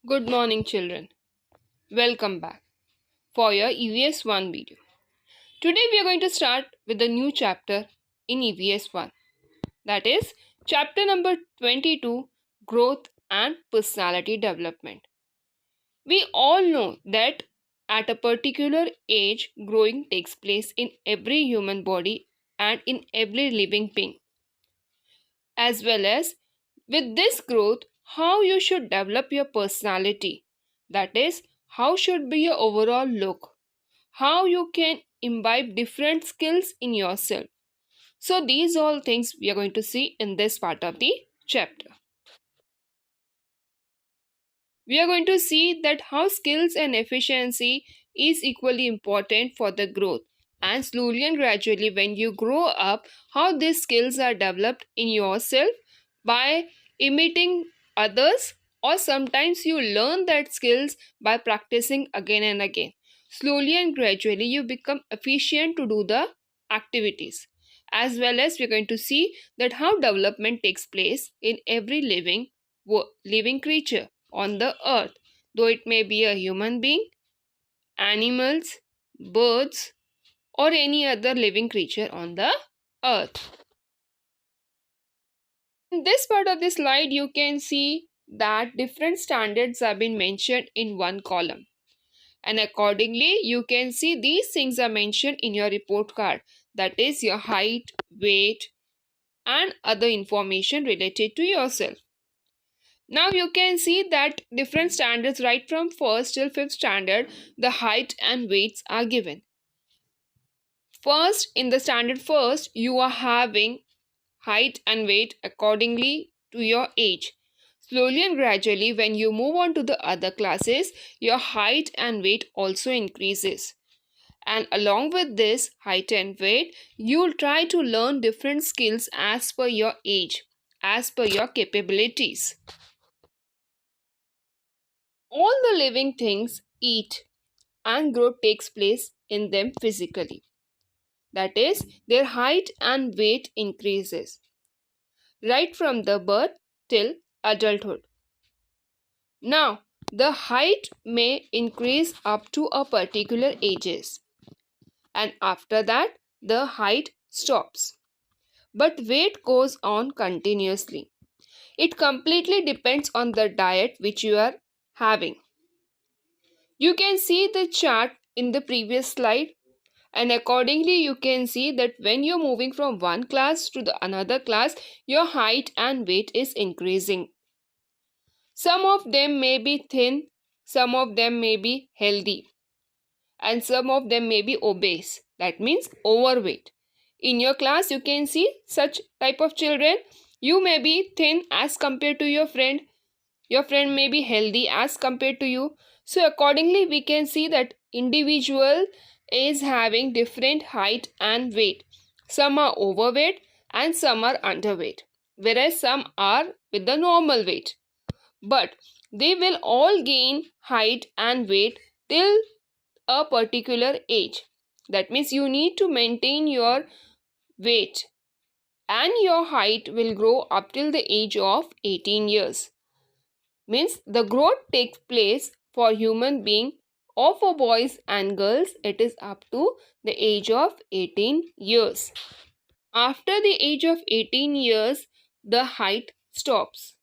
Good morning, children. Welcome back for your EVS 1 video. Today we are going to start with a new chapter in EVS 1. That is chapter number 22, Growth and Personality Development. We all know that at a particular age, growing takes place in every human body and in every living being. As well as with this growth, how you should develop your personality. That is, how should be your overall look, how you can imbibe different skills in yourself. So these all things we are going to see in this part of the chapter. We are going to see that how skills and efficiency is equally important for the growth, and slowly and gradually when you grow up, how these skills are developed in yourself by imitating others, or sometimes you learn that skills by practicing again and again. Slowly and gradually you become efficient to do the activities. As well as we're going to see that how development takes place in every living creature on the earth, though it may be a human being, animals, birds, or any other living creature on the earth. In this part of the slide, you can see that different standards have been mentioned in one column. And accordingly, you can see these things are mentioned in your report card. That is your height, weight, and other information related to yourself. Now you can see that different standards right from 1st till 5th standard, the height and weights are given. First, in the standard first, you are having height and weight accordingly to your age. Slowly and gradually, when you move on to the other classes, your height and weight also increases. And along with this height and weight, you'll try to learn different skills as per your age, as per your capabilities. All the living things eat and growth takes place in them physically. That is, their height and weight increases right from the birth till adulthood. Now, the height may increase up to a particular ages, and after that the height stops. But weight goes on continuously. It completely depends on the diet which you are having. You can see the chart in the previous slide, and accordingly you can see that when you're moving from one class to the another class, your height and weight is increasing. Some of them may be thin, some of them may be healthy, and some of them may be obese. That means overweight. In your class you can see such type of children. You may be thin as compared to your friend. Your friend may be healthy as compared to you. So accordingly we can see that individual is having different height and weight. Some are overweight and some are underweight, whereas some are with the normal weight. But they will all gain height and weight till a particular age. That means you need to maintain your weight, and your height will grow up till the age of 18 years. Means the growth takes place for human being, or for boys and girls, it is up to the age of 18 years. After the age of 18 years, the height stops.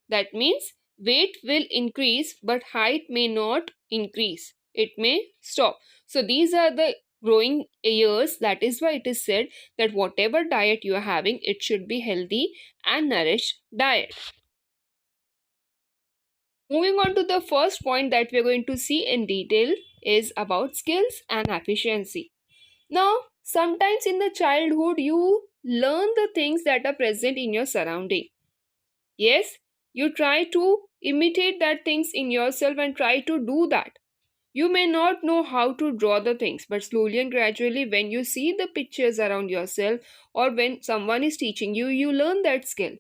That means weight will increase but height may not increase. It may stop. So these are the growing years. That is why it is said that whatever diet you are having, it should be healthy and nourished diet. Moving on to the first point that we are going to see in detail is about skills and efficiency. Now, sometimes in the childhood, you learn the things that are present in your surrounding. Yes, you try to imitate that things in yourself and try to do that. You may not know how to draw the things, but slowly and gradually when you see the pictures around yourself, or when someone is teaching you, you learn that skill.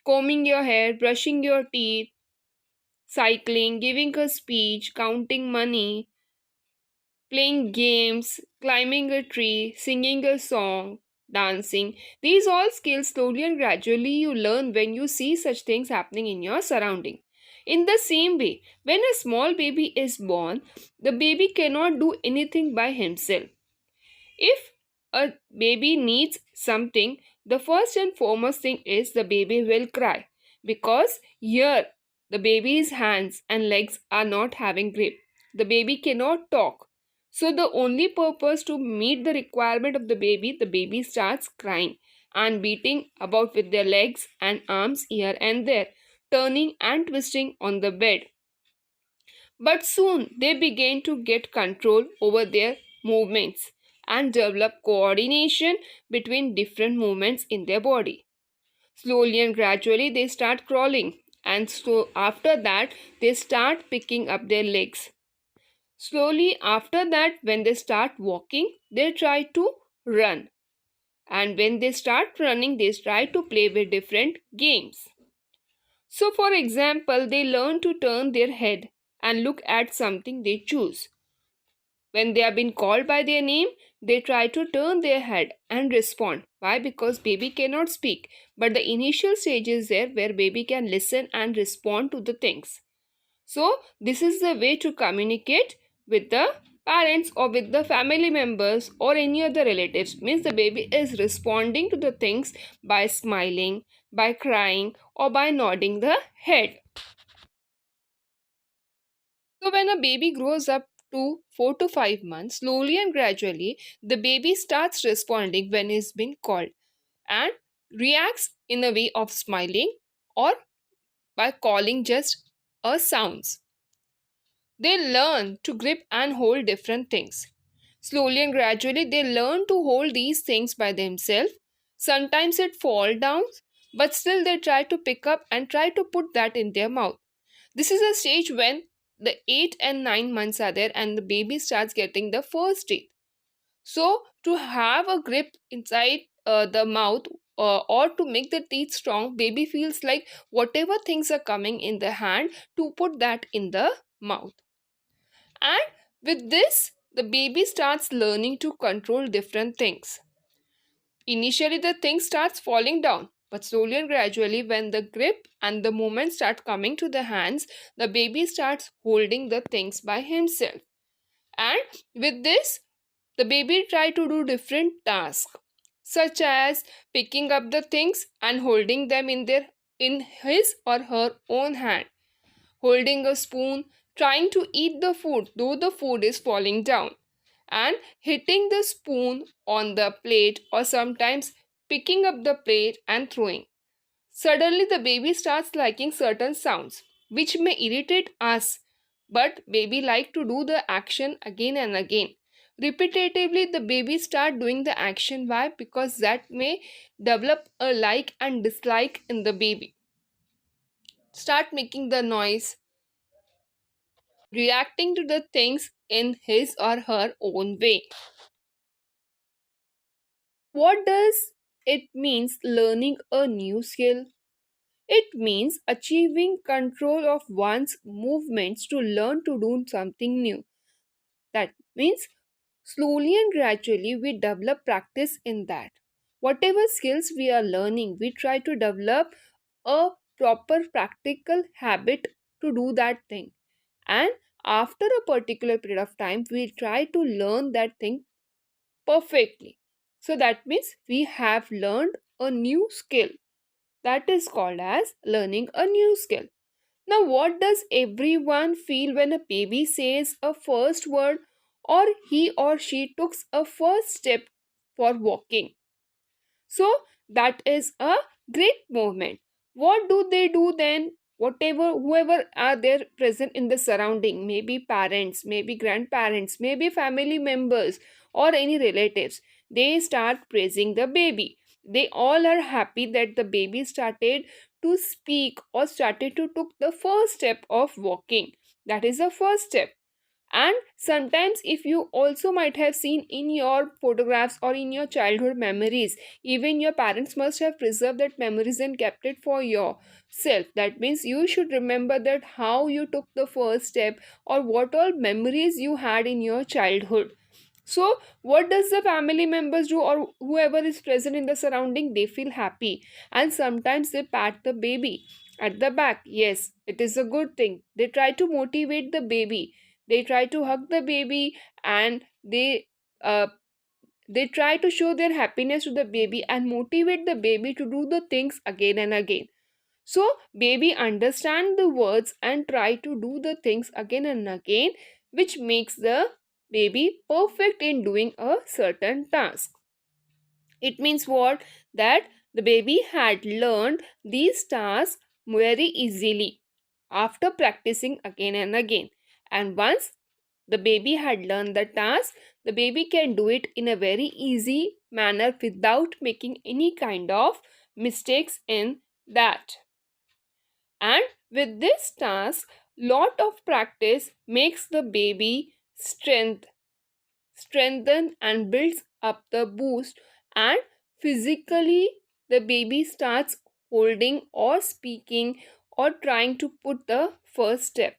Combing your hair, brushing your teeth, cycling, giving a speech, counting money, playing games, climbing a tree, singing a song, dancing. These all skills slowly and gradually you learn when you see such things happening in your surrounding. In the same way, when a small baby is born, the baby cannot do anything by himself. If a baby needs something, the first and foremost thing is the baby will cry, because here the baby's hands and legs are not having grip. The baby cannot talk. So the only purpose to meet the requirement of the baby starts crying and beating about with their legs and arms here and there, turning and twisting on the bed. But soon they began to get control over their movements and develop coordination between different movements in their body. Slowly and gradually they start crawling, and so after that they start picking up their legs. Slowly after that, when they start walking, they try to run. And when they start running, they try to play with different games. So, for example, they learn to turn their head and look at something they choose. When they have been called by their name, they try to turn their head and respond. Why? Because baby cannot speak. But the initial stage is there where baby can listen and respond to the things. So, this is the way to communicate with the parents or with the family members or any other relatives. Means the baby is responding to the things by smiling, by crying, or by nodding the head. So, when a baby grows up to 4 to 5 months, slowly and gradually, the baby starts responding when it's been called and reacts in a way of smiling or by calling just a sounds. They learn to grip and hold different things. Slowly and gradually, they learn to hold these things by themselves. Sometimes it falls down, but still they try to pick up and try to put that in their mouth. This is a stage when the 8 and 9 months are there and the baby starts getting the first teeth. So, to have a grip inside the mouth or to make the teeth strong, baby feels like whatever things are coming in the hand to put that in the mouth. And with this, the baby starts learning to control different things. Initially, the thing starts falling down, but slowly and gradually, when the grip and the movement start coming to the hands, the baby starts holding the things by himself. And with this, the baby try to do different tasks, such as picking up the things and holding them in his or her own hand, holding a spoon, trying to eat the food though the food is falling down, and hitting the spoon on the plate or sometimes picking up the plate and throwing. Suddenly, the baby starts liking certain sounds which may irritate us, but baby like to do the action again and again. Repetitively, the baby start doing the action. Why? Because that may develop a like and dislike in the baby. Start making the noise, reacting to the things in his or her own way. What does it means learning a new skill? It means achieving control of one's movements to learn to do something new. That means slowly and gradually we develop practice in that. Whatever skills we are learning, we try to develop a proper practical habit to do that thing. And after a particular period of time, we try to learn that thing perfectly. So that means we have learned a new skill. That is called as learning a new skill. Now, what does everyone feel when a baby says a first word or he or she took a first step for walking? So that is a great movement. What do they do then? Whatever, whoever are there present in the surrounding, maybe parents, maybe grandparents, maybe family members, or any relatives, they start praising the baby. They all are happy that the baby started to speak or started to took the first step of walking. That is the first step. And sometimes, if you also might have seen in your photographs or in your childhood memories, even your parents must have preserved that memories and kept it for yourself. That means you should remember that how you took the first step or what all memories you had in your childhood. So, what does the family members do or whoever is present in the surrounding? They feel happy and sometimes they pat the baby. At the back, yes, it is a good thing. They try to motivate the baby. They try to hug the baby, and uh, they try to show their happiness to the baby and motivate the baby to do the things again and again. So baby understand the words and try to do the things again and again, which makes the baby perfect in doing a certain task. It means what? That the baby had learned these tasks very easily after practicing again and again. And once the baby had learned the task, the baby can do it in a very easy manner without making any kind of mistakes in that. And with this task, lot of practice makes the baby strengthen and builds up the boost, and physically the baby starts holding or speaking or trying to put the first step.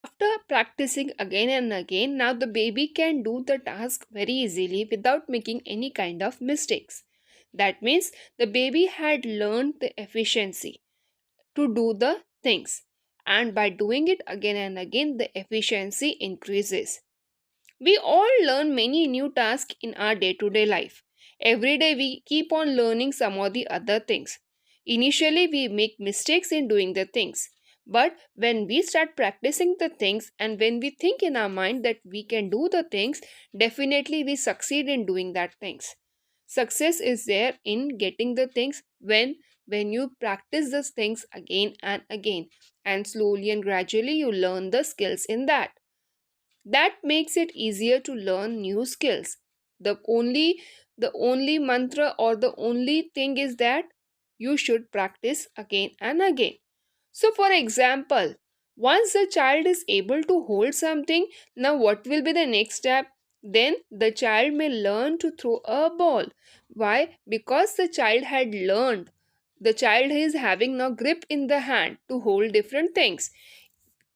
After practicing again and again, now the baby can do the task very easily without making any kind of mistakes. That means the baby had learned the efficiency to do the things, and by doing it again and again, the efficiency increases. We all learn many new tasks in our day to day life. Every day we keep on learning some or the other things. Initially, we make mistakes in doing the things. But when we start practicing the things and when we think in our mind that we can do the things, definitely we succeed in doing that things. Success is there in getting the things when you practice those things again and again, and slowly and gradually you learn the skills in that. That makes it easier to learn new skills. The only the only mantra or the only thing is that you should practice again and again. So for example, once the child is able to hold something, now what will be the next step? Then the child may learn to throw a ball. Why? Because the child had learned. The child is having now grip in the hand to hold different things.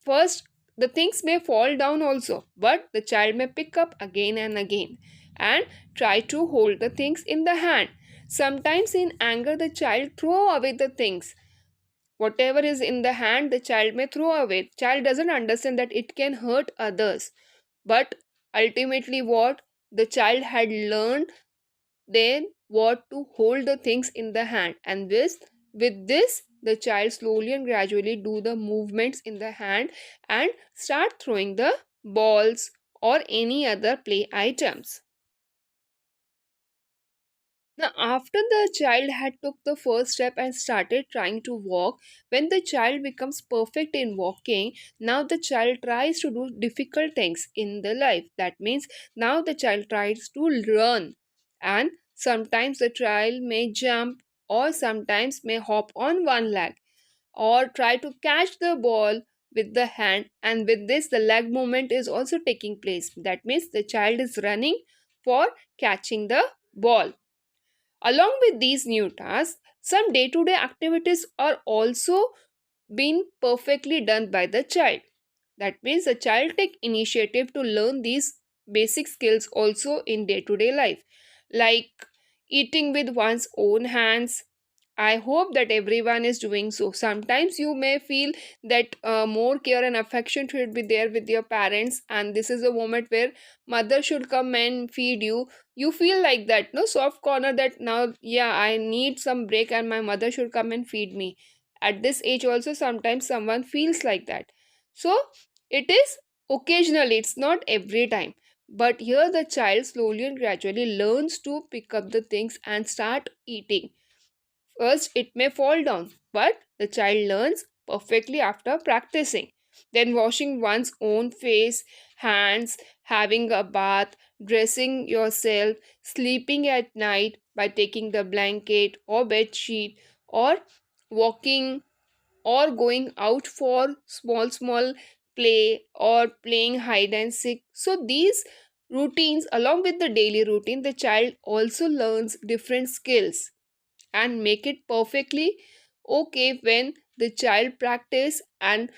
First, the things may fall down also, but the child may pick up again and again and try to hold the things in the hand. Sometimes, in anger, the child throw away the things. Whatever is in the hand, the child may throw away. Child doesn't understand that it can hurt others. But ultimately, what? The child had learned then what to hold the things in the hand, and with this the child slowly and gradually do the movements in the hand and start throwing the balls or any other play items. Now after the child had took the first step and started trying to walk, when the child becomes perfect in walking, now the child tries to do difficult things in the life. That means now the child tries to run, and sometimes the child may jump or sometimes may hop on one leg or try to catch the ball with the hand, and with this the leg movement is also taking place. That means the child is running for catching the ball. Along with these new tasks, some day to day activities are also being perfectly done by the child. That means the child take initiative to learn these basic skills also in day to day life, like eating with one's own hands. I hope that everyone is doing so. Sometimes you may feel that more care and affection should be there with your parents, and this is a moment where mother should come and feed you. You feel like that, no soft corner, that now, yeah, I need some break and my mother should come and feed me. At this age, also, sometimes someone feels like that. So, it is occasionally, it's not every time. But here, the child slowly and gradually learns to pick up the things and start eating. First, it may fall down, but the child learns perfectly after practicing. Then, washing one's own face, hands, having a bath, dressing yourself, sleeping at night by taking the blanket or bed sheet, or walking or going out for small play or playing hide and seek. So, these routines, along with the daily routine, the child also learns different skills and make it perfectly okay when the child practice and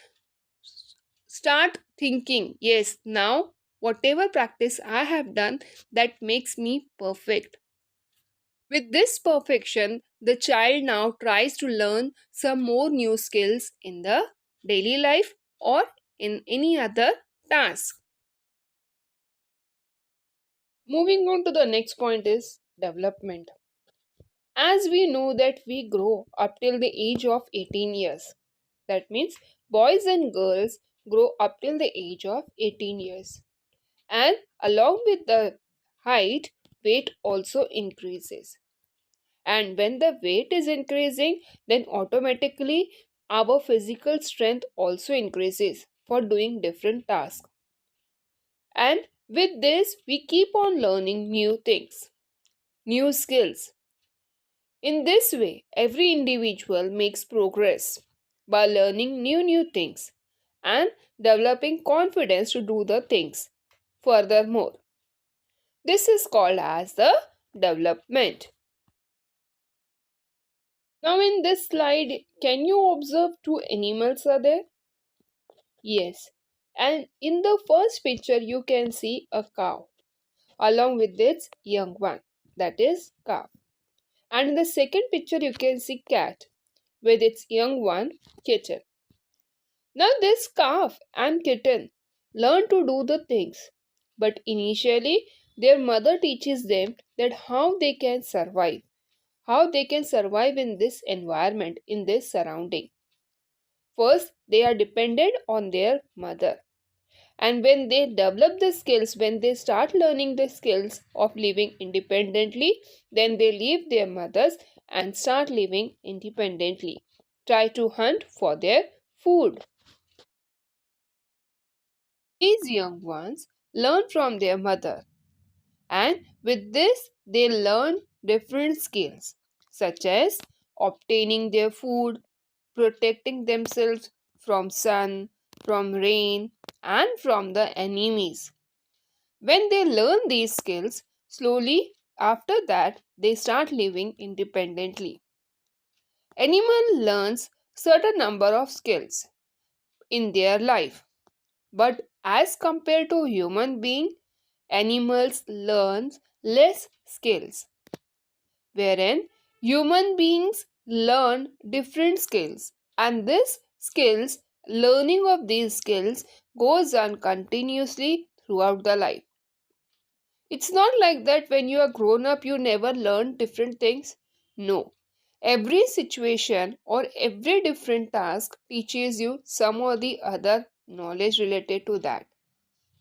start thinking, yes, now whatever practice I have done, that makes me perfect. With this perfection, the child now tries to learn some more new skills in the daily life or in any other task. Moving on to the next point is development. As we know that we grow up till the age of 18 years. That means boys and girls grow up till the age of 18 years. And along with the height, weight also increases. And when the weight is increasing, then automatically our physical strength also increases for doing different tasks. And with this, we keep on learning new things, new skills. In this way, every individual makes progress by learning new things and developing confidence to do the things. Furthermore, this is called as the development. Now in this slide, can you observe two animals are there? Yes. And in the first picture, you can see a cow along with its young one, that is calf. And in the second picture, you can see cat with its young one, kitten. Now this calf and kitten learn to do the things, but initially their mother teaches them that how they can survive in this environment, in this surrounding. First, they are dependent on their mother. And when they develop the skills, when they start learning the skills of living independently, then they leave their mothers and start living independently. Try to hunt for their food. These young ones learn from their mother, and with this, they learn different skills such as obtaining their food, protecting themselves from sun, from rain, and from the enemies. When they learn these skills, slowly after that they start living independently. Animal learns certain number of skills in their life, but as compared to human being, animals learn less skills, wherein human beings learn different skills, and this skills learning of these skills goes on continuously throughout the life. It's not like that when you are grown up, you never learn different things. No. Every situation or every different task teaches you some or the other knowledge related to that.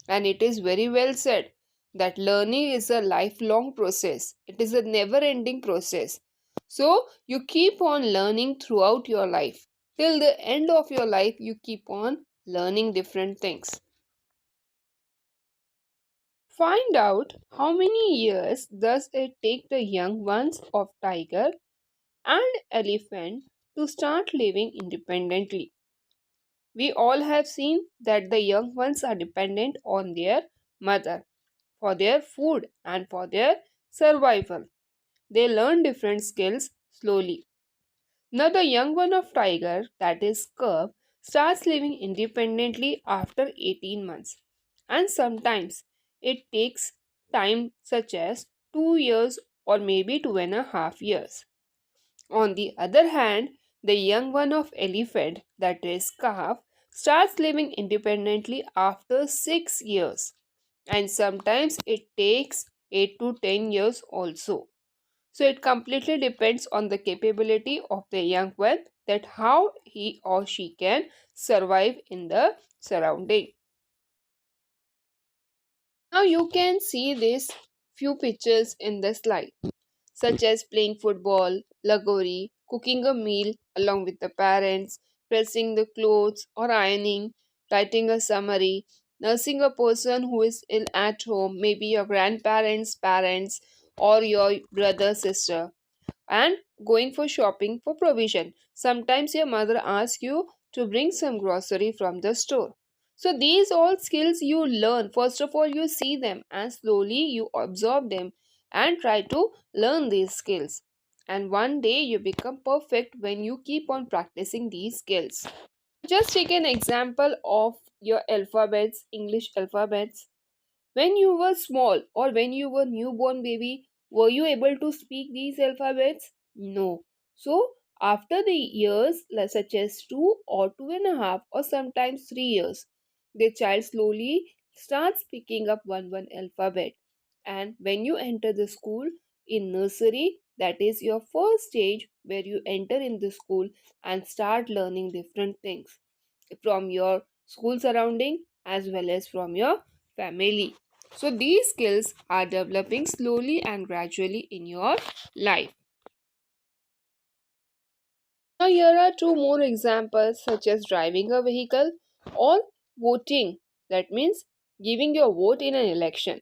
And it is very well said that learning is a lifelong process, it is a never ending process. So, you keep on learning throughout your life. Till the end of your life, you keep on learning different things. Find out how many years does it take the young ones of tiger and elephant to start living independently. We all have seen that the young ones are dependent on their mother for their food and for their survival. They learn different skills slowly. Now the young one of tiger, that is cub, starts living independently after 18 months. And sometimes it takes time such as 2 years or maybe 2.5 years. On the other hand, the young one of elephant, that is calf, starts living independently after 6 years. And sometimes it takes 8 to 10 years also. So it completely depends on the capability of the young one, that how he or she can survive in the surrounding. Now you can see these few pictures in the slide, such as playing football, lagori, cooking a meal along with the parents, pressing the clothes or ironing, writing a summary, nursing a person who is ill at home, maybe your grandparents, parents, or your brother, sister, and going for shopping for provision. Sometimes your mother asks you to bring some grocery from the store. So these all skills you learn. First of all, you see them and slowly you absorb them and try to learn these skills. And one day you become perfect when you keep on practicing these skills. Just take an example of your alphabets, English alphabets. When you were small or when you were newborn baby, Were you able to speak these alphabets? No. So, after the years, such as 2 or 2.5 or sometimes 3 years, the child slowly starts picking up one alphabet. And when you enter the school in nursery, that is your first stage where you enter in the school and start learning different things from your school surrounding as well as from your family. So these skills are developing slowly and gradually in your life. Now here are two more examples such as driving a vehicle or voting. That means giving your vote in an election.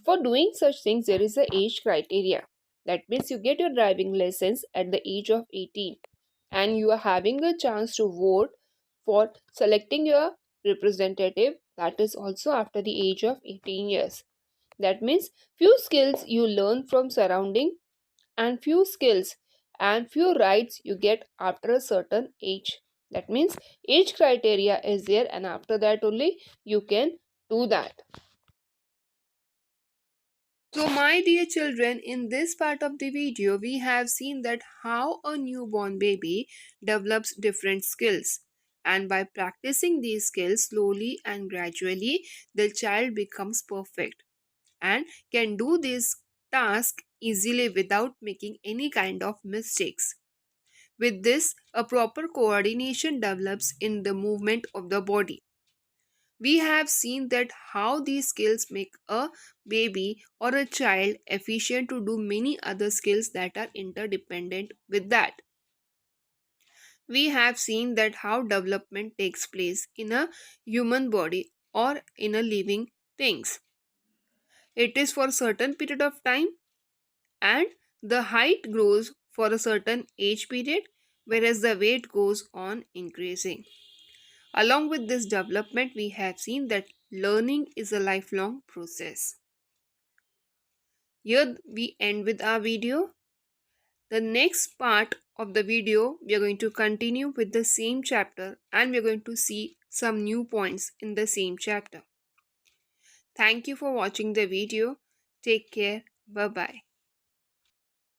For doing such things there is a age criteria. That means you get your driving license at the age of 18 and you are having a chance to vote for selecting your representative, that is also after the age of 18 years. That means few skills you learn from surrounding and few skills and few rights you get after a certain age. That means age criteria is there and after that only you can do that. So my dear children, in this part of the video, we have seen that how a newborn baby develops different skills. And by practicing these skills slowly and gradually, the child becomes perfect and can do this task easily without making any kind of mistakes. With this, a proper coordination develops in the movement of the body. We have seen that how these skills make a baby or a child efficient to do many other skills that are interdependent with that. We have seen that how development takes place in a human body or in a living things. It is for a certain period of time and the height grows for a certain age period whereas the weight goes on increasing. Along with this development, we have seen that learning is a lifelong process. Here we end with our video. The next part of the video, we are going to continue with the same chapter and we are going to see some new points in the same chapter. Thank you for watching the video. Take care. Bye bye.